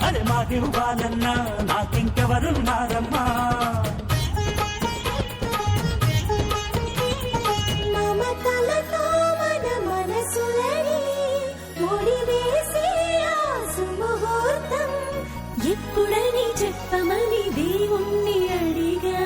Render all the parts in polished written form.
అరే మాటివ్వాలన్నా నాకింకెవరున్నారమ్మా. మమతలతో మన మనసులని ముడివేసే సుముహూర్తం ఎప్పుడని చెప్పమని దేవుణ్ణి అడిగా.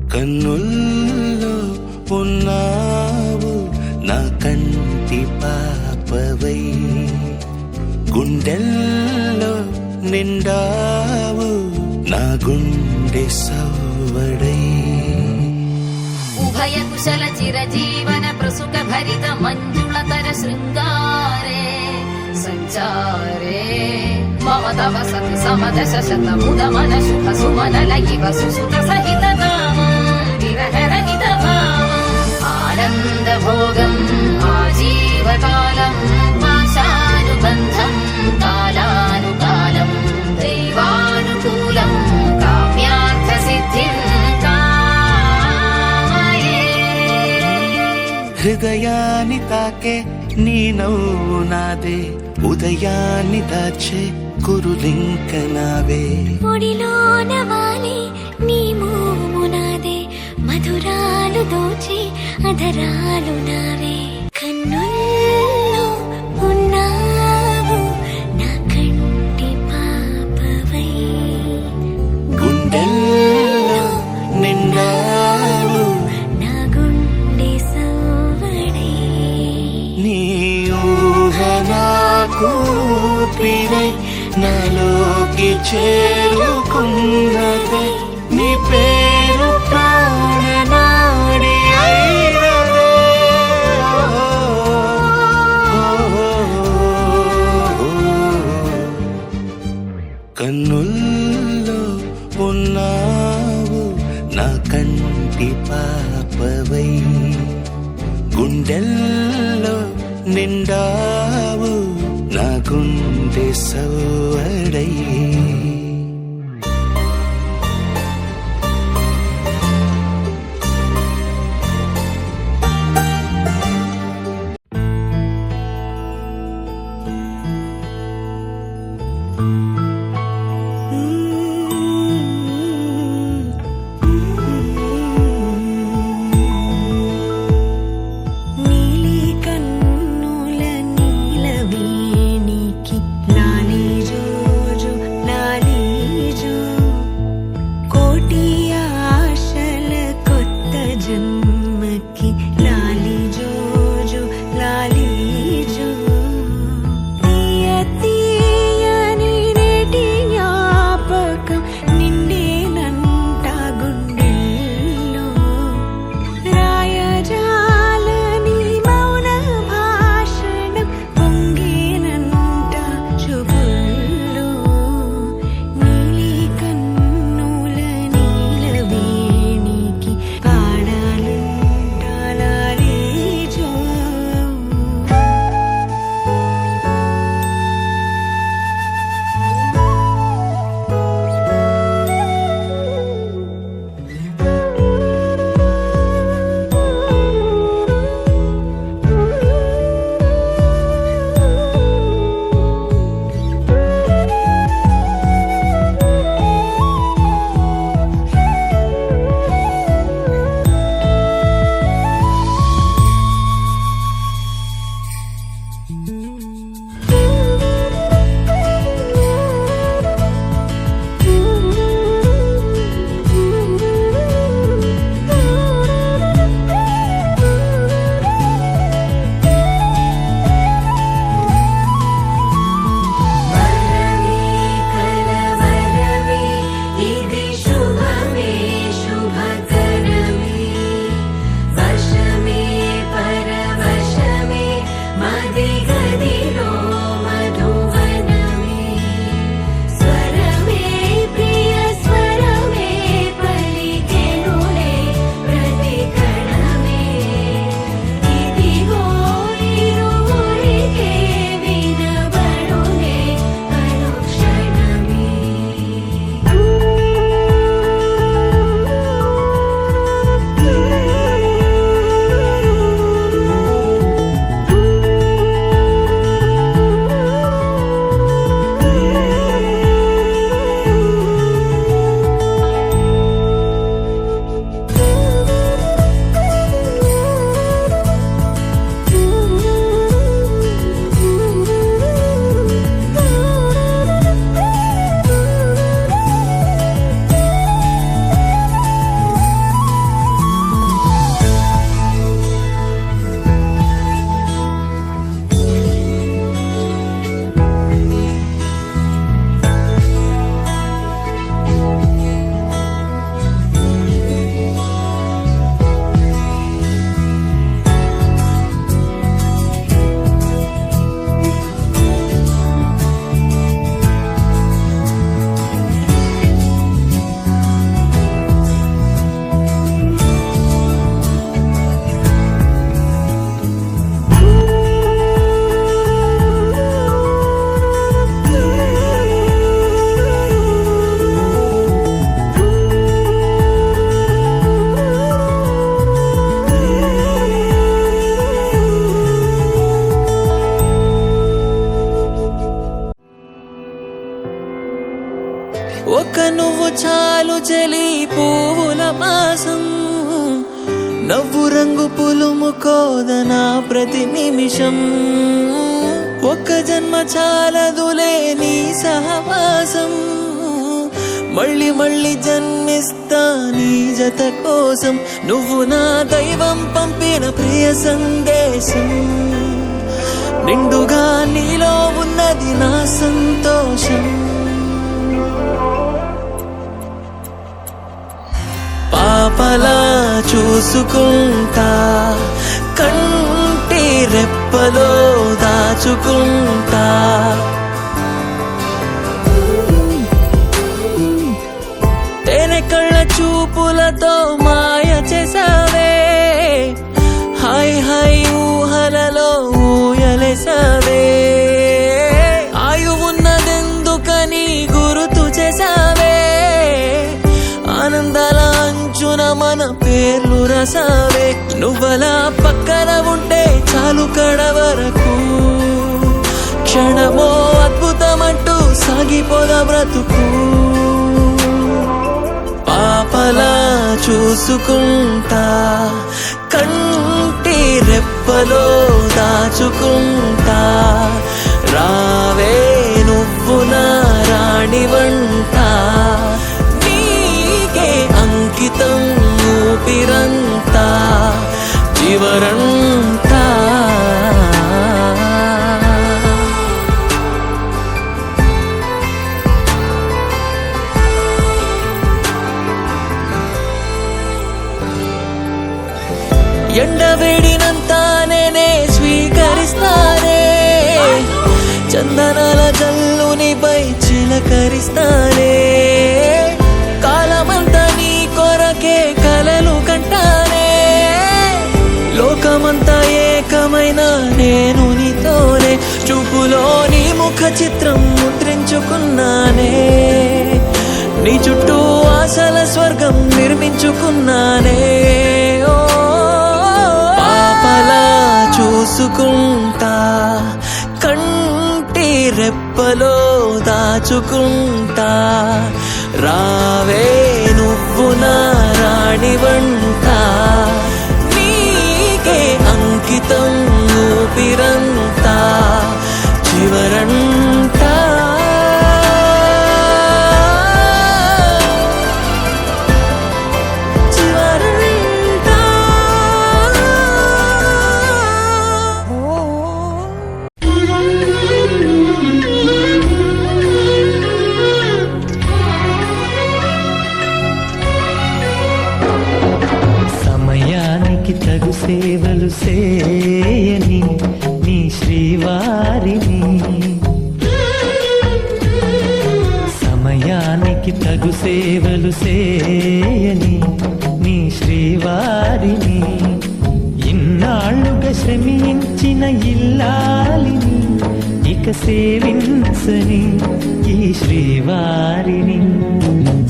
కన్నుల్లో ఉన్నావు నా కంటి పాపవై, గుండెల్లో నిండావు నా గుండె సవ్వడై. ఉభయ కుశల చిరజీవన ప్రసుక భరిత మంజుళతర శృంగారే సంచారే మమ తవ సతి సమదశ శతముదమన శుభ సుమనల ఇవ సుసుత సహిత విరహరహిత ఆనంద భోగం ఆజీవకాలం పాశానుబంధం కాలానుకాలం దైవానుకూలం కామ్యార్థ సిద్ధిం కామయే. హృదయాన్ని తాకే నీ నవ్వు నాదే, ఉదయాన్ని దాచే కురులింక నావే. పొడిలోన వాలే నీ మోము నాదే, మధురాలు దోచే అధరాలు నావే. కన్నుల్లో ఉన్నావు నా కంటి పాపవై, గుండెల్లో నిండావు నా గుండె సవ్వడై. నీ ఊహ నాకు ఊపిరై నాలోకి చేరుకున్నదే, నీ పేరు ప్రాణనాడి అయినదే. కన్నుల్లో ఉన్నావు నా కంటి పాపవై, గుండెల్లో నిండావు నా గుండె సవ్వడై. నీలి కన్నుల నీలవేణికి నాని రోజు నా చాలు చలి పువ్వుల మాసం నవ్వు రంగు పులుము కోదనా ప్రతి నిమిషం ఒక్క జన్మ చాలదులే నీ సహవాసం మళ్ళీ మళ్ళీ జన్మిస్తా నీ జత కోసం నువ్వు నా దైవం పంపిన ప్రియ సందేశం నిండుగా నీలో ఉన్నది నా సంతోషం పాపలా చూసుకుంటా కంటి రెప్పలో దాచుకుంటా తేనె కళ్ళ చూపులతో మాయ చేసావే హాయ్ హాయ్ ఊహలలో ఊయలేసావే ఆయువున్నదెందుకని గుర్తు చేసావే ఆనందాల అంచున మన పేర్లు రసావే నువ్వలా పక్కన ఉంటే చాలు కడ వరకు క్షణమో అద్భుతమంటూ సాగిపోద బ్రతుకు పాపలా చూసుకుంటా కంటి రెప్పలో దాచుకుంటా రావే నువ్వు నా రాణివంట నీకే అంకితం ఊపిరంతా చివరంతా ఎండవేడినంతా నేనే స్వీకరిస్తానే చందనాల జల్లునిపై చిలకరిస్తానే కాలమంతా నీ కొరకే కలలు కంటానే లోకమంతా ఏకమైన నేను నీతోనే చూపులో నీ ముఖ చిత్రం ముద్రించుకున్నానే నీ చుట్టూ ఆశల స్వర్గం నిర్మించుకున్నానే ఓ పాపలా చూసుకుంటా కంటి రెప్పలో దాచుకుంటా రావే నువ్వు నా రాణివంట నీకే అంకితం ఊపిరంతా చివరంతా తగు సేవలు సేయని నీ శ్రీవారిని సమయానికి తగు సేవలు సేయని నీ శ్రీవారిని ఇన్నాళ్ళుగా శ్రమించిన ఇల్లాలిని ఇక సేవించని ఈ శ్రీవారిని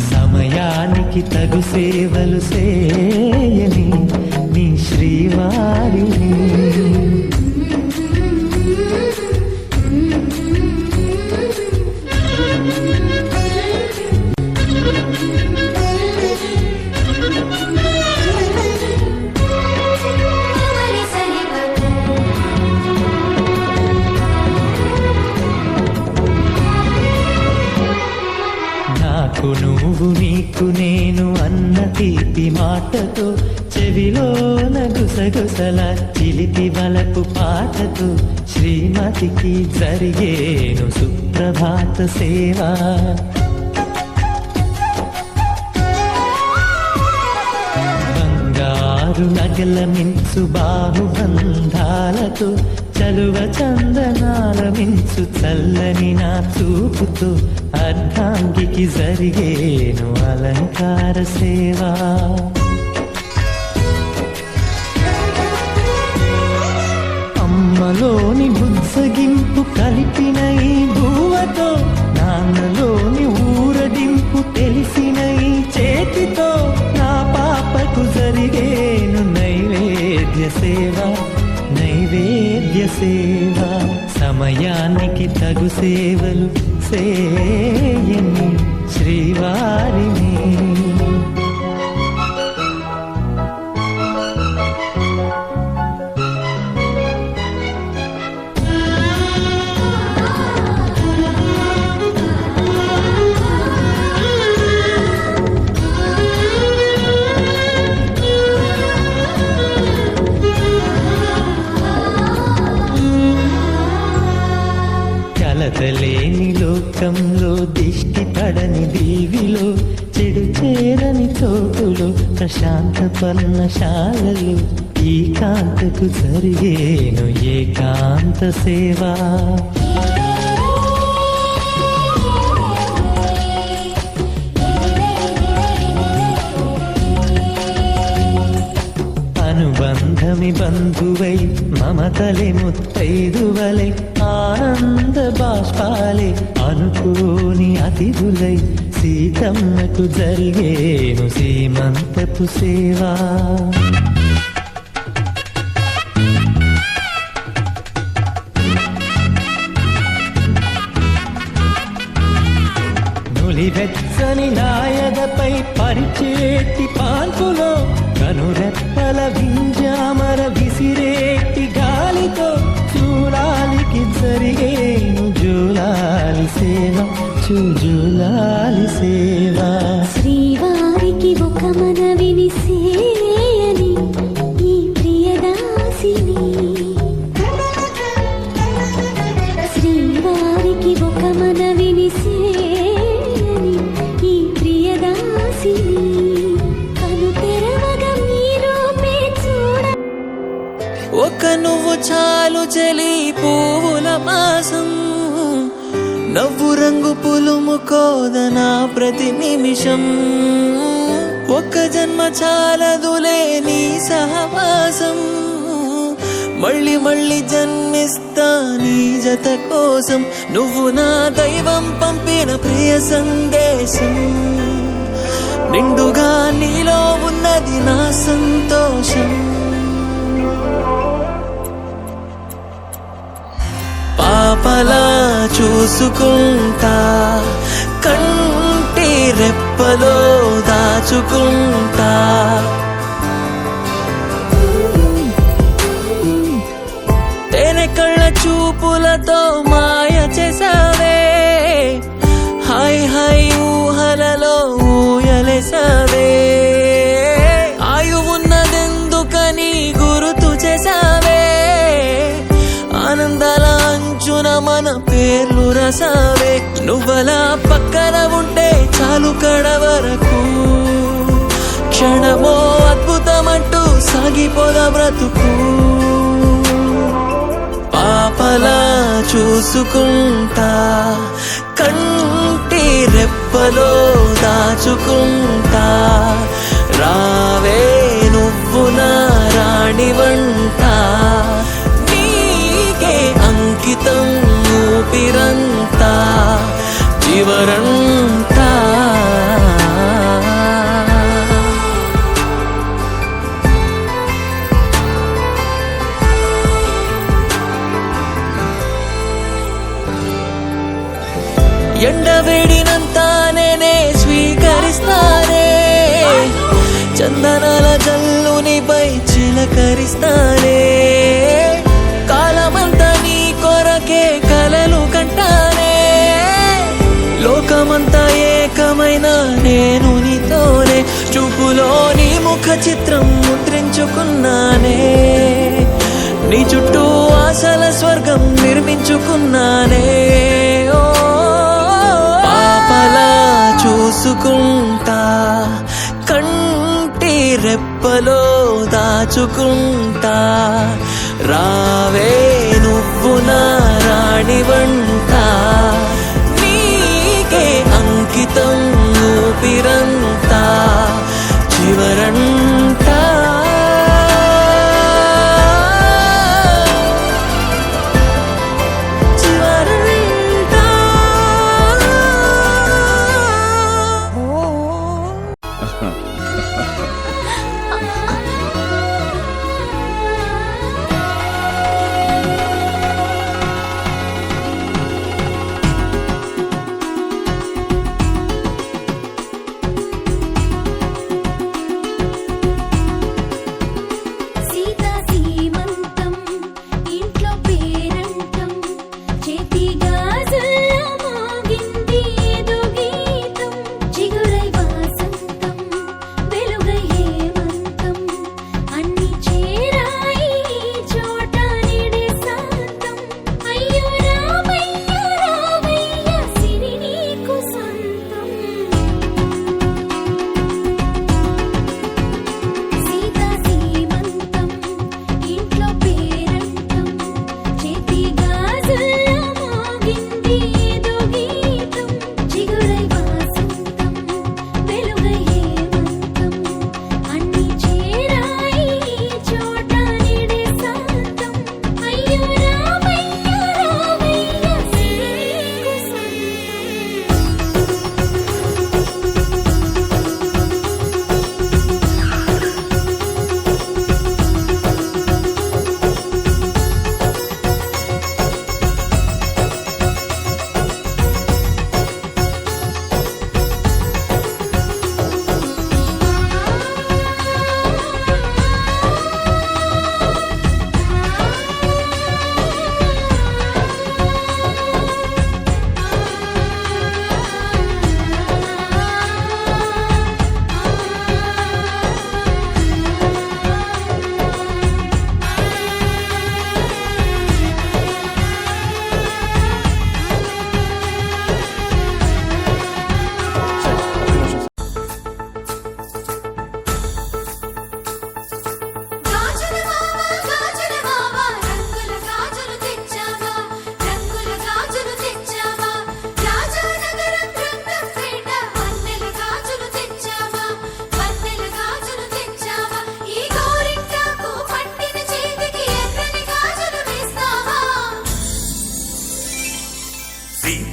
సమయానికి తగు సేవలు సేయని నీ శ్రీవారిని నాకు నువ్వు నీకు నేను అన్న తీపి మాటతో చెవిలోన గుసగుసల చిలిపి వలపు పాటతో శ్రీమతికి జరిగేను సుప్రభాత సేవ బంగారు నగల మించు బాహుబంధాలతో చలువ చందనాల మించు చల్లని నా చూపుతో అర్ధాంగికి జరిగేను అలంకార సేవ అమ్మలోని బుజ్జగింపు కలిపిన ఈ భూవతో నాన్నలోని ఊరడింపు తెలిసిన ఈ చేతితో నా పాపకు జరిగేను నైవేద్య సేవ నైవేద్య సేవ సమయానికి తగు సేవలు చేయని శ్రీవారిని. కలతలేని లోకంలో దిష్టి పడని దీవిలో చెడు చేరని చోటులో ప్రశాంత పర్ణశాలలు ఈ కాంతకు జరిగేను ఏకాంత సేవా. అనుబంధమి బంధువై మమతలే ముత్తైదువలై ఆనంద బాష్పాలే అనుకోని అతిథులై సీతమ్మకు జరిగేను సీమంతపు సేవా. నులివెచ్చని నాయదపై పరిచేటి పాన్పులో కనురెప్పల వింజామర విసిరేటి గాలితో చూలాలికి జరిగేను జూలాలి సేవ జూలాలి సేవ. శ్రీవారికి ఒక మనవిని సేయని ఈ ప్రియదాసిని. శ్రీవారికి ఒక మనవిని సేయని ఈ ప్రియదాసిని. కను తెరవగా మీరూపే చూడ. ఒక నువ్వు చాలు చలి పువ్వుల మాసం నవ్వు రంగు పులుము కోదనా ప్రతి నిమిషం. ఒక జన్మ చాలదులే నీ సహవాసం మళ్ళీ మళ్ళీ జన్మిస్తా నీ జత కోసం. నువ్వు నా దైవం పంపిన ప్రియ సందేశం నిండుగా నీలో ఉన్నది నా సంతోషం. పాపలా చూసుకుంటా కంటి రెప్పలో దాచుకుంటా. తేనె కళ్ళ చూపులతో మాయ చేసావే హాయ్ హాయ్ ఊహలలో ఊయలేసావే. ఆయువున్నదెందుకని గుర్తు చేసావే ఆనందాల అంచున మన పేర్లు రసావే. నువ్వలా పక్కన ఉంటే చాలు కడ వరకు క్షణమో అద్భుతమంటూ సాగిపోద బ్రతుకు. పాపలా చూసుకుంటా కంటి రెప్పలో దాచుకుంటా. రావే నువ్వు నా రాణి వంట నీకే అంకితం ఊపిరంతా చివరంతా. ఎండవేడినంత నేనే స్వీకరిస్తానే చందనాల జల్లునిపై చిలకరిస్తానే. కాలమంతా నీ కొరకే కలలు కంటానే లోకమంతా ఏకమైన నేను నీతోనే. చూపులో నీ ముఖ చిత్రం ముద్రించుకున్నానే నీ చుట్టూ ఆశల స్వర్గం నిర్మించుకున్నానే. ఓ పాపలా చూసుకుంటా కంటి రెప్పలో దాచుకుంటా. రావే నువ్వు నా రాణి వంట నీకే అంకితం ఊపిరంతా చివరంతా.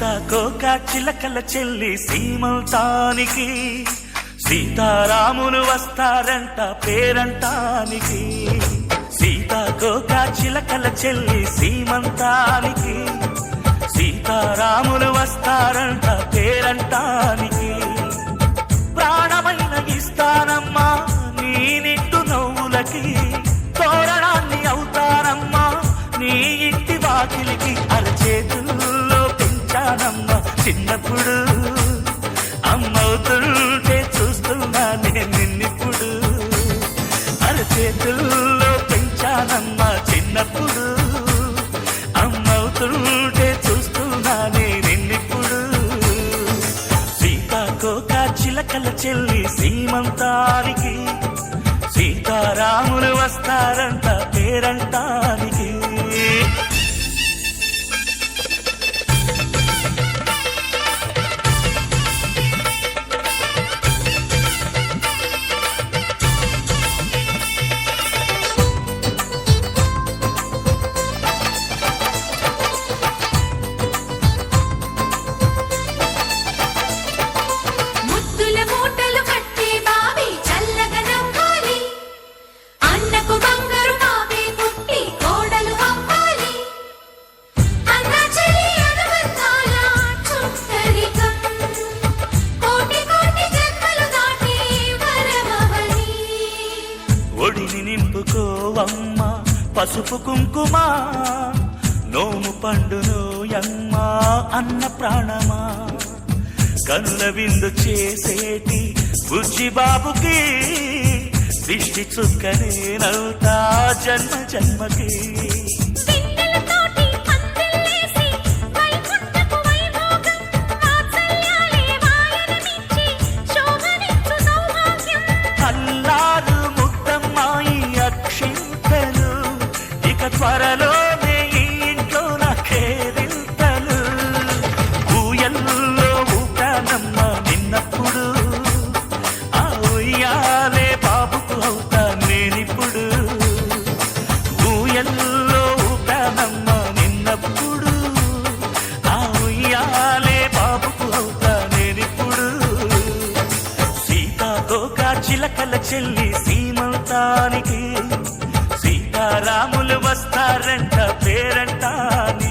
సీతాకోక చిలకల చెల్లి సీమంతానికి సీతారాములు వస్తారంట పేరంటానికి సీతాకోక చిలకల చెల్లి సీమంతానికి సీతారాములు వస్తారంట పేరంటానికి ప్రాణమైన ఇస్తానమ్మా నీ నిట్టు నవ్వులకి తోరణాన్ని అవుతానమ్మా నీ ఇంటి వాకిలికి అరచేతుల్లో పెంచానమ్మా చిన్నప్పుడు అమ్మవుతుంటే చూస్తున్నా నేను నిన్నిప్పుడు అరచేతుల్లో పెంచానమ్మా చిన్నప్పుడు అమ్మవుతుంటే చూస్తున్నా నేను నిన్నిప్పుడు సీతాకోక చిలకల చెల్లి సీమంతానికి సీతారాములు వస్తారంట పేరంటానికి ముద్దుల మూటలు కట్టి బావి చల్లగా నవ్వాలి అన్నకు బంగారు బావి పుట్టి కోడలు అవ్వాలి అన్న చెల్లి అనుబంధాల చుట్టరికం కోటి కోటి జన్మలు దాటి వరమవని ఒడిని నింపుకోవమ్మ పసుపు కుంకుమ నోము పండును యమ్మ అన్న ప్రాణమా కనుల విందు చేసేటి బుజ్జి బాబుకి దిష్టి చుక్కనేనవుతా జన్మ జన్మకి పిన్నెలతోటి పందిళ్ళేసి వైకుంఠపు వైభోగం వాత్సల్యాలే వాయనమిచ్చి శోభనిచ్చు సౌభాగ్యం అల్లారు ముద్దమ్మాయి అక్షింతలు ఇక త్వరలోనే ఈ ఇంట్లో నాకేరింతలు ఊయల్లో ఊపానమ్మ నిన్నప్పుడు ఆ ఉయ్యాలే బాబుకు అవుతా నేనిప్పుడు ఊయల్లో ఊపానమ్మ నిన్నప్పుడు ఆ ఉయ్యాలే బాబుకు అవుతా నేనిప్పుడు సీతాకోక చిలకల చెల్లి సీమంతానికి సీతారాములు వస్తారంట పేరంటానికి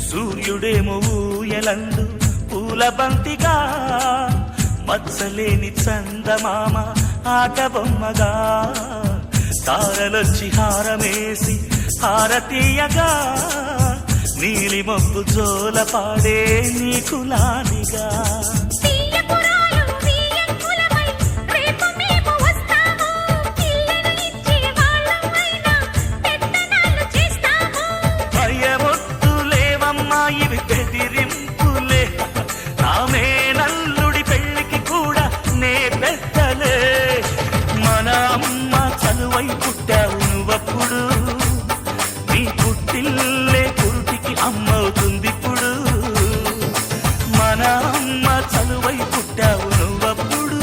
సూర్యుడేమో ఊయలందు పూల బంతిగా మచ్చలేని చందమామ ఆట బొమ్మగా తారలొచ్చి హారమేసి హారతీయగా నీలి మబ్బు జోల పాడే నీకులానిగా తీయపురాలు తీయంకులమై రేపు మేము వస్తాము పిల్లను ఇచ్చే వాళ్ళమైనా పెద్దనాళ్ళు చేస్తాము భయమొద్దులేవమ్మా ఇవి బెదిరింపులే నామే నల్లుడి పెళ్లికి కూడా నే పెద్దలే మన అమ్మ చనువై పుట్టావు నువ్వప్పుడు నీ పుట్టిల్లే పురుటికి అమ్మవుతుంది ఇప్పుడు మన అమ్మ చనువై పుట్టావు నువ్వప్పుడు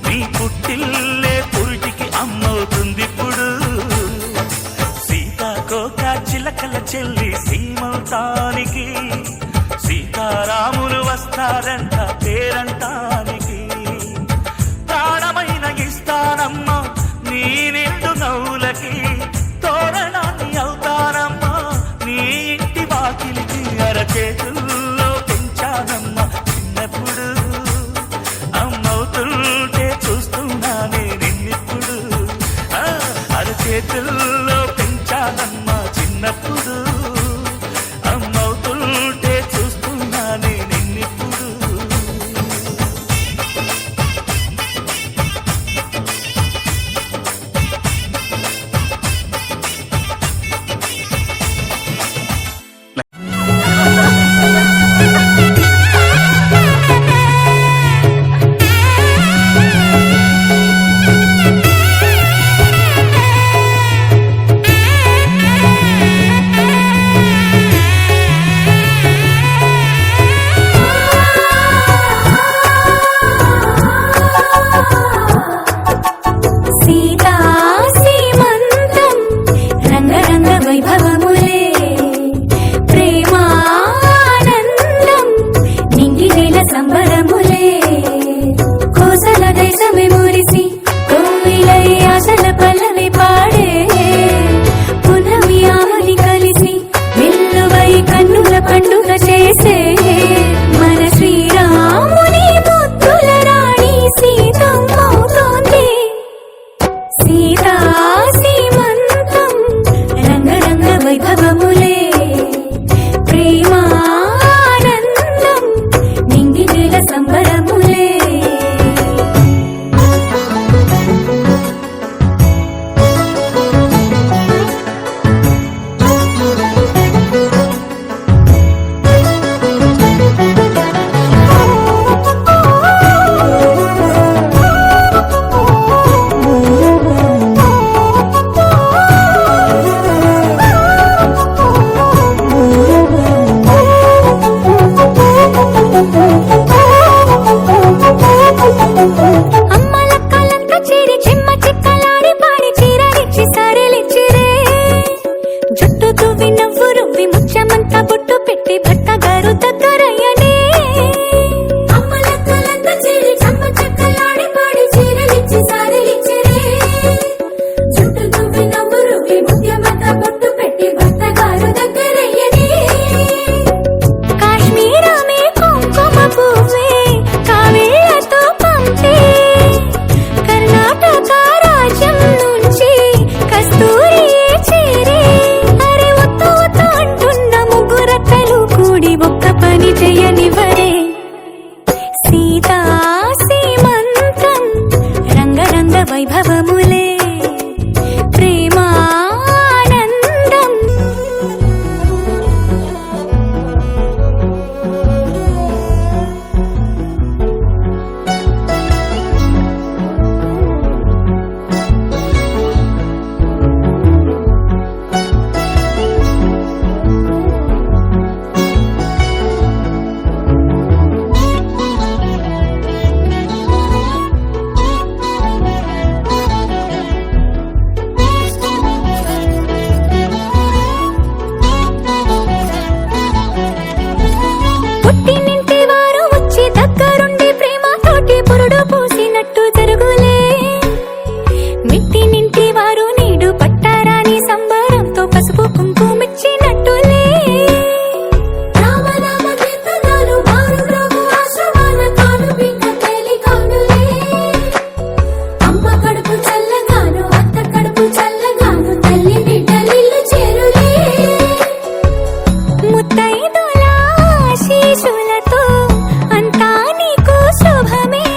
నీ పుట్టిల్లే పురుటికి అమ్మవుతుంది ఇప్పుడు సీతాకోక చిలకల చెల్లి సీమంతానికి సీతారాములు వస్తారంట పేరంటానికి ప్రాణమైన ఇస్తానమ్మా నీ నిండు నవ్వులకి తోరణాన్ని అవుతానమ్మా నీ ఇంటి వాకిలికి అరచేతుల్లో పెంచానమ్మా చిన్నప్పుడు అమ్మవుతుంటే చూస్తున్నా నేనిప్పుడు అరచేతుల్లో పెంచానమ్మా చిన్నప్పుడు అమ్మవుతుంటే చూస్తున్నా నేనిప్పుడు ముత్యమంతా బొట్టు పెట్టి భర్త గారు దగ్గరయ్యనే అమ్మలక్కలంతా చేరి చమ్మ చక్కలాడి పాడి చీరలిచ్చి సారెలిచ్చిరే చుట్టూ తువ్వి నవ్వురువి ముత్యమంతా బొట్టు పెట్టి భర్త గారు దగ్గరయ్యనే కాశ్మీరమే కుంకుమ పువ్వే కావేళ్లతో పంపే కర్ణాటక రాజ్యం నుంచి కస్తూరి చేరే అరే ఒత్తు ఒత్తు అంటున్న ముగ్గురక్కలు కూడి ఒక్క పని చేయనివ్వరే సీతా సీమంతం రంగరంగ వైభవములే ప్రేమానందం పుట్టినింటి వారు వచ్చి దగ్గరుండి ప్రేమతోటి పురుడు పూసినట్టు జరుగులే మిట్టినింటి వారు నీడు పట్టారాని సంబరంతో పసుపు కుంకుమిచ్చినట్టులే రామనామ కీర్తనలు మారు రోగు ఆశ్రమాన కాను బింక తేలి కానులే అమ్మ కడుపు చల్లగాను అత్త కడుపు చల్లగాను తల్లి బిడ్డలిల్లు చేరులే ముత్తైదుల ఆశీస్సులతో అంతా నీకు శుభమే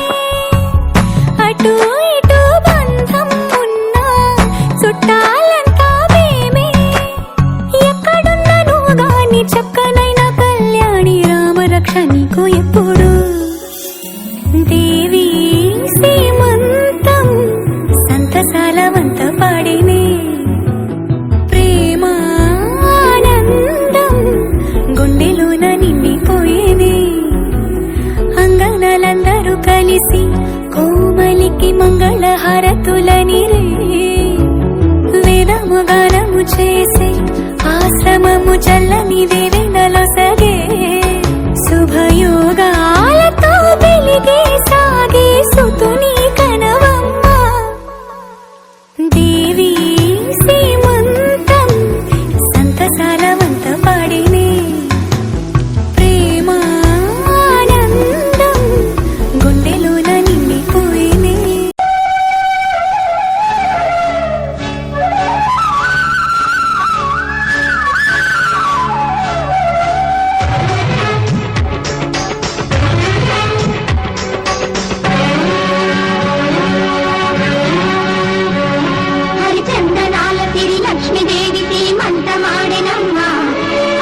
అటు ఇటు బంధం ఉన్నా చుట్టాలంతా మేమే ఎక్కడున్న నువ్వు గాని చక్కనైన కళ్యాణి రామరక్ష నీకు ఎప్పుడు దేవి సీమంతం సంతసాలవంత పాడినే ప్రేమానందం గుండెలోన నిండిపోయేది అంగనలందరూ కలిసి కోమలికి మంగళహారతులనిరే వేదము గానము చేసే ఆశ్రమము చల్లని దేవెనలో సగే శుభయోగాలతో వెలిగే సాగే సుతుని కనవమ్మ దేవి సీమంతం సంతసాలవంత పాడినే ప్రేమానందం గుండెలోన నిండిపోయినే హరిచందనాల తిరి లక్ష్మీదేవి సీమంతమాడెనమ్మ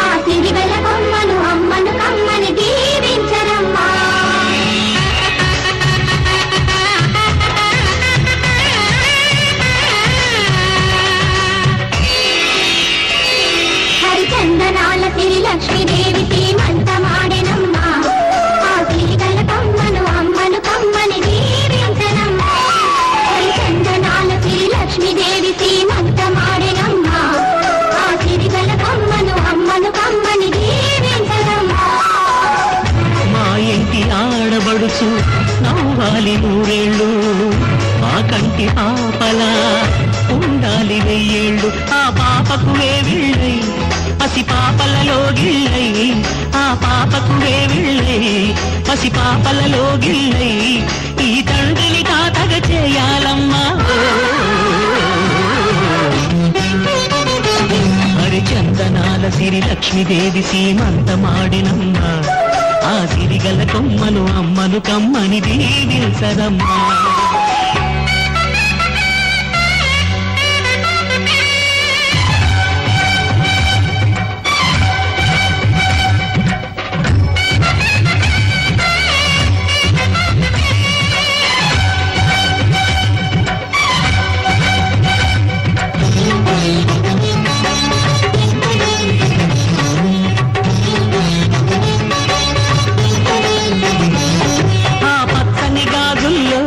ఆ సిరివెల కొమ్మను అమ్మను కమ్మని దీవించరమ్మా హరిచందనాల తిరి లక్ష్మీదేవి సీమంతమాడెనమ్మ ఆ సిరివెల కొమ్మను అమ్మను కమ్మని దీవించరమ్మా హరిచందనాల తిరి లక్ష్మీదేవి సీమంతమాడెనమ్మ ఆ సిరివెల కొమ్మను అమ్మను కమ్మని దీవించరమ్మా మా ఇంటి ఆడబడుచు నవ్వాలి నూరేళ్ళు మా కంటి పాపలా ఉండాలి వెయ్యేళ్ళు ఆ పాపకు వేవిళ్ళై పసి పాపలలో గిళ్ళై ఆ పాపకు వేవిళ్ళై పసి పాపలలో గిళ్ళై ఈ తండ్రిని తాతగ చేయాలమ్మా హరిచందనాల సిరి లక్ష్మీదేవి సీమంతమాడినమ్మ ఆ సిరిగల కొమ్మను అమ్మను కమ్మని దీవించరమ్మా ఆ పచ్చని గాజుల్లో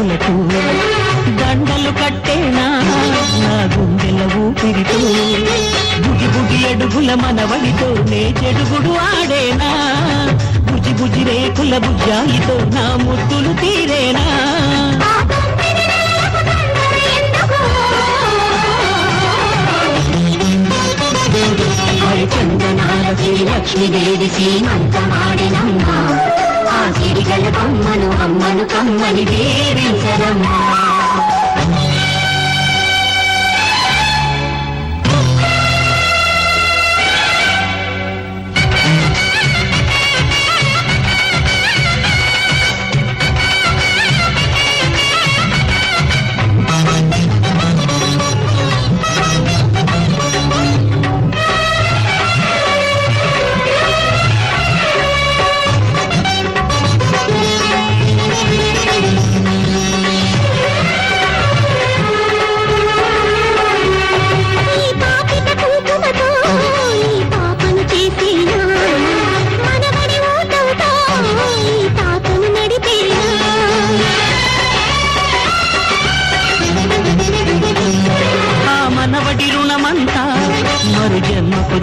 అడుగులకు దండలు కట్టేనా నా గుండెల ఊపిరితో బుగి బుగి అడుగుల మనవడితో నే చెడుగుడు ఆడేనా బుజి బుజి రేకుల బుజ్జాయితో నా ముద్దులు తీరేనా చందనాల శ్రీ లక్ష్మీదేవి సీమంతమాడినమ్మా ఆ సిరిగల కొమ్మను అమ్మను కమ్మని దీవించరమ్మా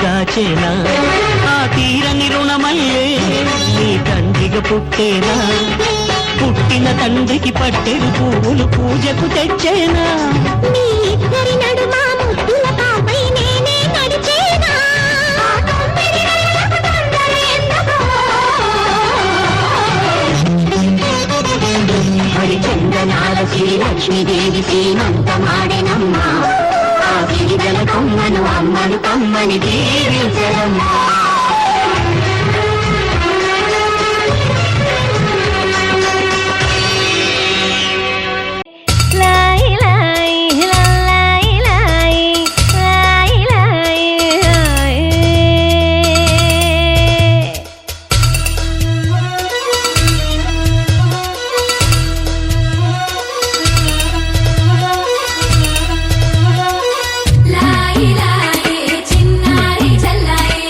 దాచేనా ఆ తీరని రుణమల్లే నీ తండ్రిగా పుట్టేనా పుట్టిన తండ్రికి పట్టెడు పువ్వులు పూజకు తెచ్చేనా మీ ఇద్దరి నడుమ ముద్దుల పాపై నేనే నడిచేనా హరిచందనాల శ్రీ లక్ష్మీదేవి సీమంతమాడెనమ్మా ఆ సిరిగల కొమ్మను అమ్మను కమ్మని దీవించరమ్మా లాయి లాయి చిన్నారి చల్లాయి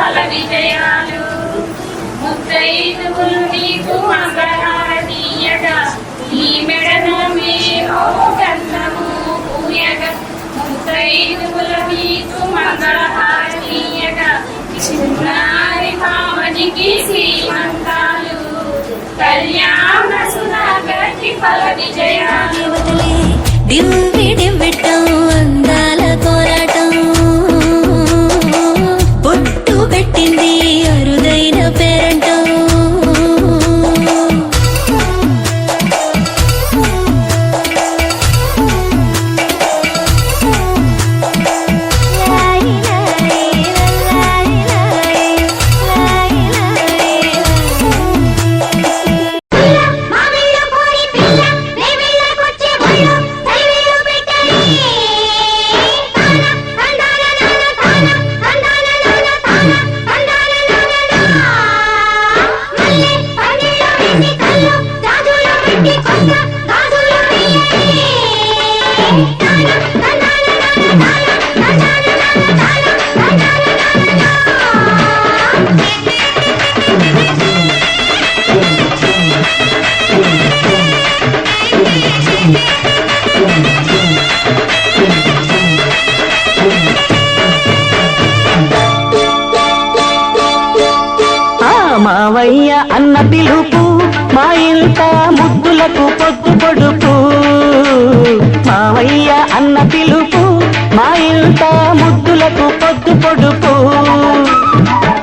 సకల విజయాలు ముత్తైదువులు నీకు మంగళహారతీయగా ఈ మెడను మీరు గంధము పూయగా ముత్తైదువులు నీకు మంగళహారతీయగా చిన్నారి పావనికి శ్రీమంతాలు కళ్యాణ సుధాగర్కి ఫల విజయాలు దివ్వి దివ్విటం అందాల కోరాటం పొట్టు పెట్టింది అరుదైన పేరంటం మావయ్య అన్న పిలుపు మా ఇంట ముద్దులకు పొద్దు పొడుపు మావయ్య అన్న పిలుపు మా ఇంట ముద్దులకు పొద్దు పొడుపు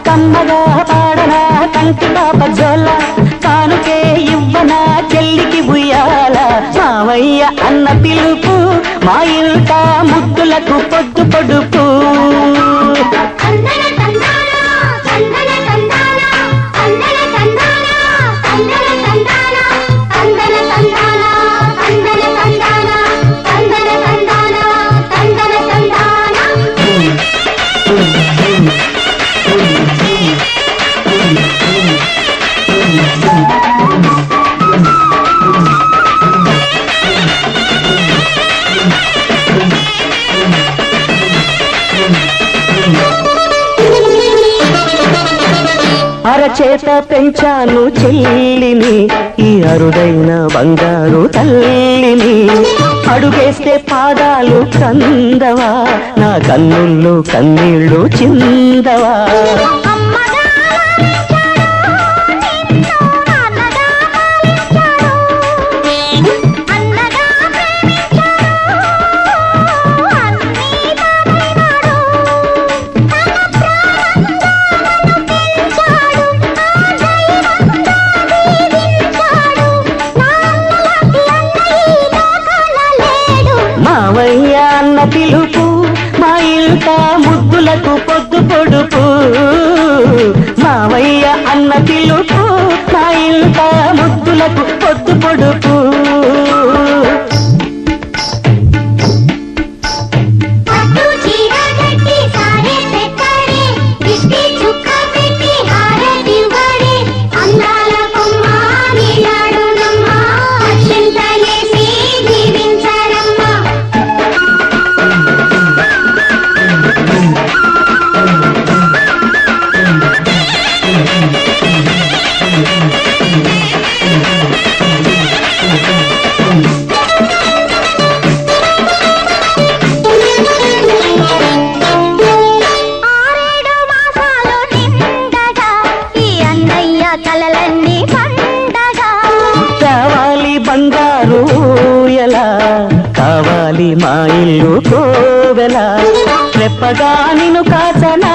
కమ్మగా పాడనా కంటి పాప జోల కానుకే ఇవ్వనా చెల్లికి బుయ్యాల మావయ్య అన్న పిలుపు మా ఇంట ముద్దులకు పొద్దు పొడుపు అరచేత పెంచాను చెల్లిని ఈ అరుదైన బంగారు తల్లిని అడుగేస్తే పాదాలు కందవా నా కన్నుల్లో కన్నీళ్ళు చిందవా మావయ్య అన్న పిలుపు మా ఇంట ముద్దులకు పొద్దు పొడుపు మావయ్య అన్న పిలుపు మా ఇంట ముద్దులకు పొద్దు పొడుపు బంగారు ఎలా కావాలి మా ఇల్లు కోవెల రెప్పగా నిన్ను కాచనా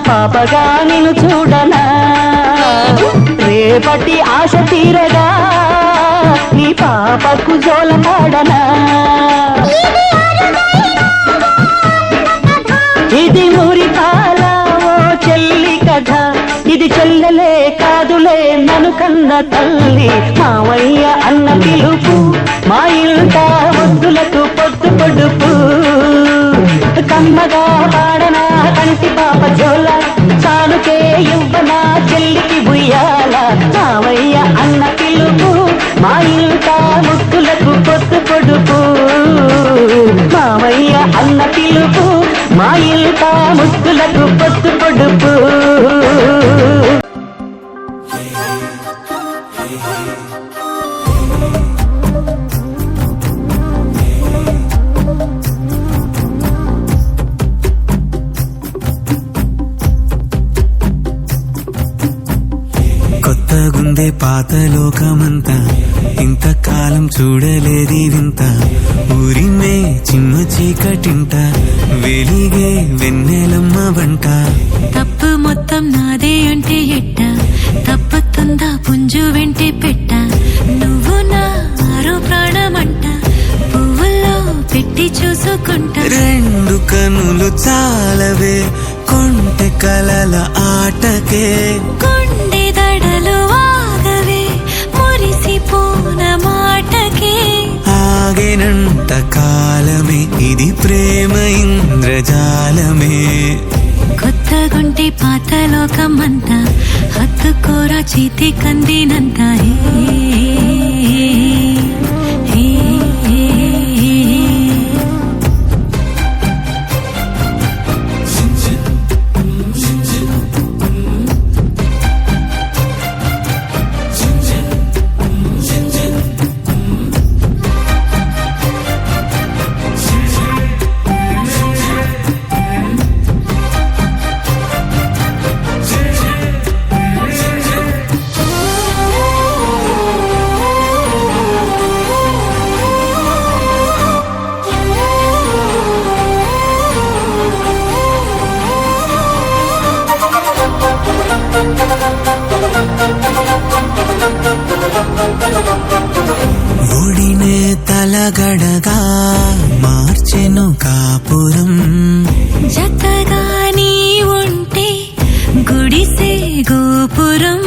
పాపగా నిన్ను చూడనా రేపటి ఆశ తీరగా నీ పాపకు జోలపాడనా ఇది మురిపాల ఓ చెల్లి కథ ఇది చెల్లెలే కాదులే నన్ను కన్న తల్లి మావయ్య అన్న పిలుపు మా ఇంట ముద్దులకు పొద్దు పొడుపు కమ్మగా పాడనా కంటి పాప జోల చాలుకే ఇవ్వనా చెల్లికి బుయ్యాల మావయ్య అన్న పిలుపు మా ఇంట ముద్దులకు పొద్దు పొడుపు మామయ్య అన్న పిలుపు మా ఇంట ముద్దులకు పొద్దు పొడుపు కొత్తగుందే పాత లోకమంతా ఇంతకాలం చూడలేది వింత ఊరిమే చిన్న చీకటింట వెలిగే వెన్నెలమ్మ వంట తప్పు మొత్తం నాదే అంటే ఎట్ట తప్పుతుందా పుంజు వెంటే పెట్ట నువ్వు నా ఆరో ప్రాణమంట పువ్వుల్లో పెట్టి చూసుకుంటా రెండు కనులు చాలవే కొంటె కలల ఆటకే కొండె దడలు ఆగవే మురిసిపోన మాటకే ఆగెనంత కాలమే ఇది ప్రేమ ఇంద్రజాలమే కొత్తగుంటే పాత లోకమంతా హత్తుకోరా చేతి కందినంత ఒడినే తలగడగా మార్చెను కాపురం జతగా నీ ఉంటే గుడిసే గోపురం